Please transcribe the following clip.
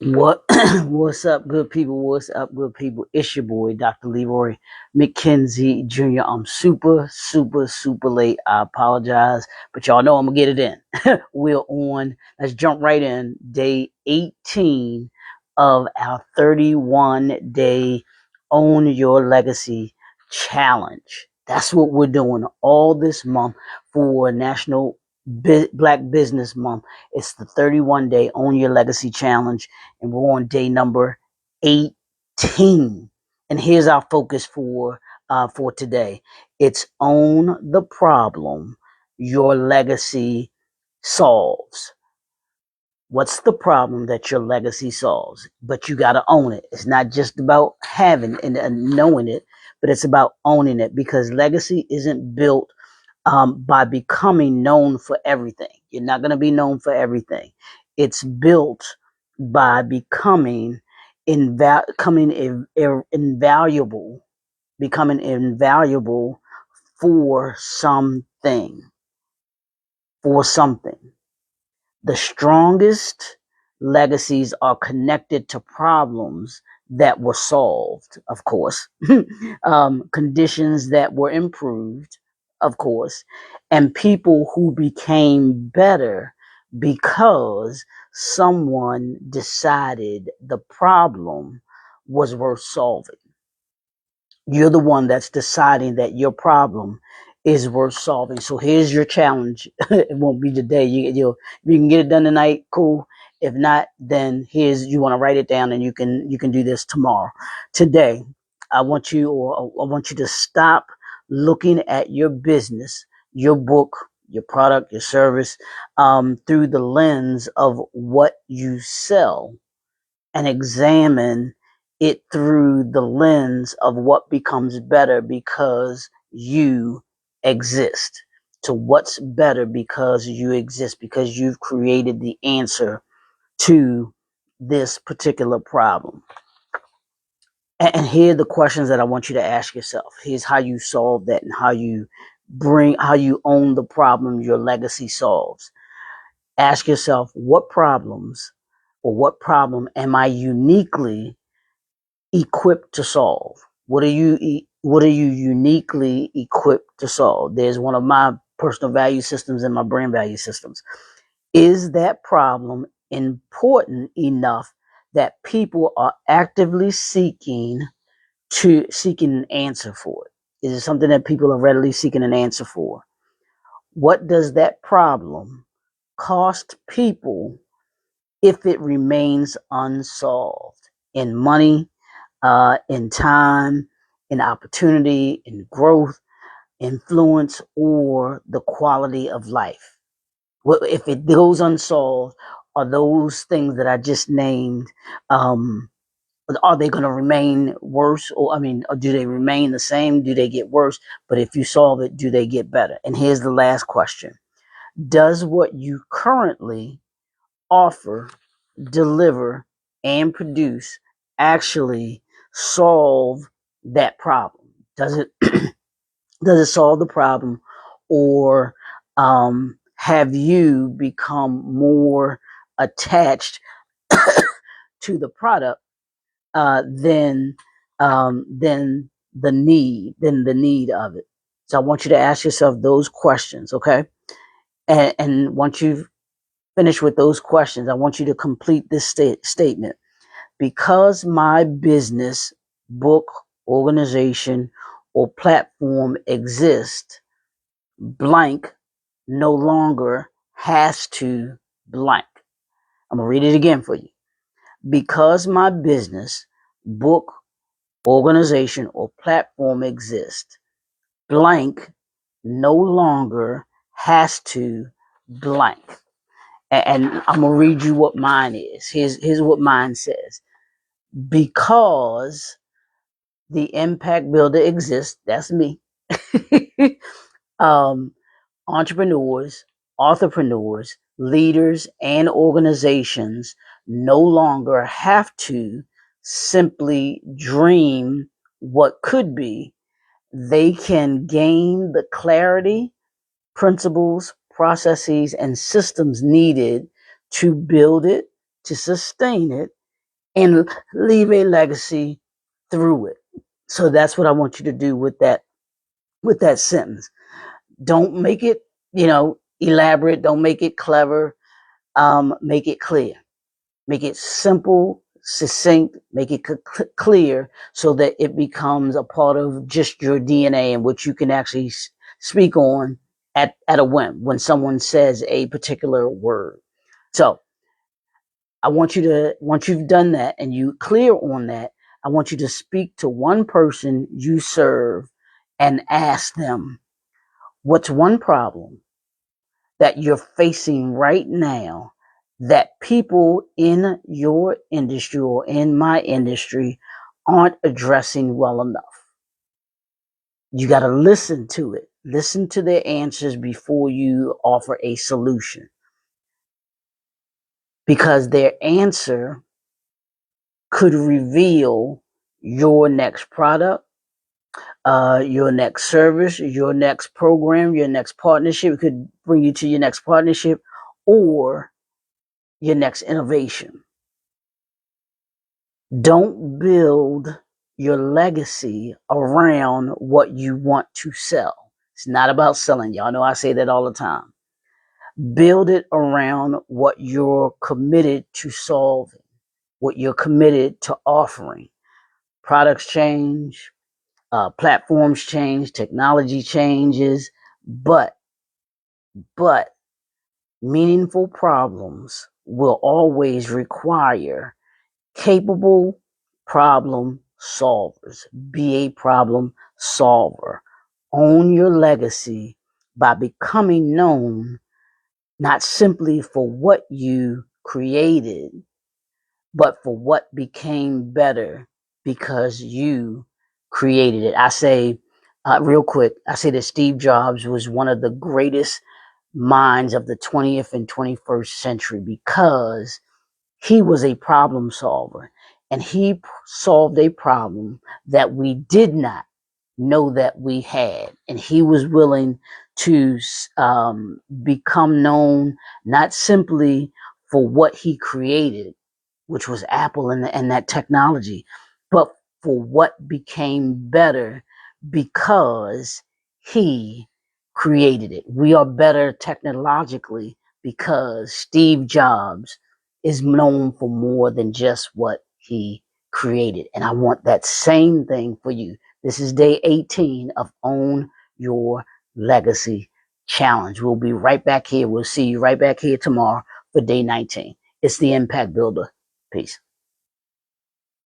What what's up, good people? What's up, good people? It's your boy, Dr. Leroy McKenzie Jr. I'm super late. I apologize, but y'all know I'm gonna get it in. We're on. Let's jump right in. Day 18 of our 31-day Own Your Legacy challenge. That's what we're doing all this month for National Black Business Month. It's the 31-day Own Your Legacy challenge, and we're on day number 18. And here's our focus for today. It's own the problem your legacy solves. What's the problem that your legacy solves? But you got to own it. It's not just about having and knowing it, but it's about owning it, because legacy isn't built by becoming known for everything. You're not going to be known for everything. It's built by invaluable, becoming invaluable for something, for something. The strongest legacies are connected to problems that were solved, of course, conditions that were improved, of course, and people who became better because someone decided the problem was worth solving. You're the one that's deciding that your problem is worth solving. So here's your challenge. It won't be today. You can get it done tonight. Cool. If not, then you want to write it down, and you can do this tomorrow. Today, I want you to stop looking at your business, your book, your product, your service, through the lens of what you sell, and examine it through the lens of what becomes better because you exist. To what's better because you exist, because you've created the answer to this particular problem. And here are the questions that I want you to ask yourself. Here's how you solve that, and how you own the problem your legacy solves. Ask yourself, what problem am I uniquely equipped to solve? What are you uniquely equipped to solve? There's one of my personal value systems and my brand value systems. Is that problem important enough that people are actively seeking an answer for it? Is it something that people are readily seeking an answer for? What does that problem cost people if it remains unsolved? In money, in time, in opportunity, in growth, influence, or the quality of life. If it goes unsolved, are those things that I just named, are they going to remain worse? Or do they remain the same? Do they get worse? But if you solve it, do they get better? And here's the last question. Does what you currently offer, deliver, and produce actually solve that problem? Does it solve the problem, or have you become more attached to the product than the need of it? So I want you to ask yourself those questions, okay? And once you've finished with those questions, I want you to complete this statement. Because my business, book, organization, or platform exists, blank no longer has to blank. I'm going to read it again for you. Because my business, book, organization, or platform exists, blank no longer has to blank. And I'm going to read you what mine is. Here's what mine says. Because the impact builder exists, that's me. um, Entrepreneurs, authorpreneurs, leaders, and organizations no longer have to simply dream what could be. They can gain the clarity, principles, processes, and systems needed to build it, to sustain it, and leave a legacy through it. So that's what I want you to do with that sentence. Don't make it, elaborate. Don't make it clever. Make it clear. Make it simple, succinct. Make it clear so that it becomes a part of just your DNA and what you can actually speak on at a whim when someone says a particular word. So I want you to, once you've done that and you clear on that, I want you to speak to one person you serve and ask them, what's one problem that you're facing right now that people in your industry or in my industry aren't addressing well enough? You got to listen to it. Listen to their answers before you offer a solution, because their answer could reveal your next product, your next service, your next program, your next partnership. It could bring you to your next partnership or your next innovation. Don't build your legacy around what you want to sell. It's not about selling. Y'all know I say that all the time. Build it around what you're committed to solving, what you're committed to offering. Products change, platforms change, technology changes, but meaningful problems will always require capable problem solvers. Be a problem solver. Own your legacy by becoming known not simply for what you created, but for what became better because you created it. I say, real quick, I say that Steve Jobs was one of the greatest minds of the 20th and 21st century because he was a problem solver and he solved a problem that we did not know that we had. And he was willing to become known not simply for what he created, which was Apple and that technology, but for what became better because he created it. We are better technologically because Steve Jobs is known for more than just what he created. And I want that same thing for you. This is day 18 of Own Your Legacy Challenge. We'll be right back here. We'll see you right back here tomorrow for day 19. It's the Impact Builder. Peace.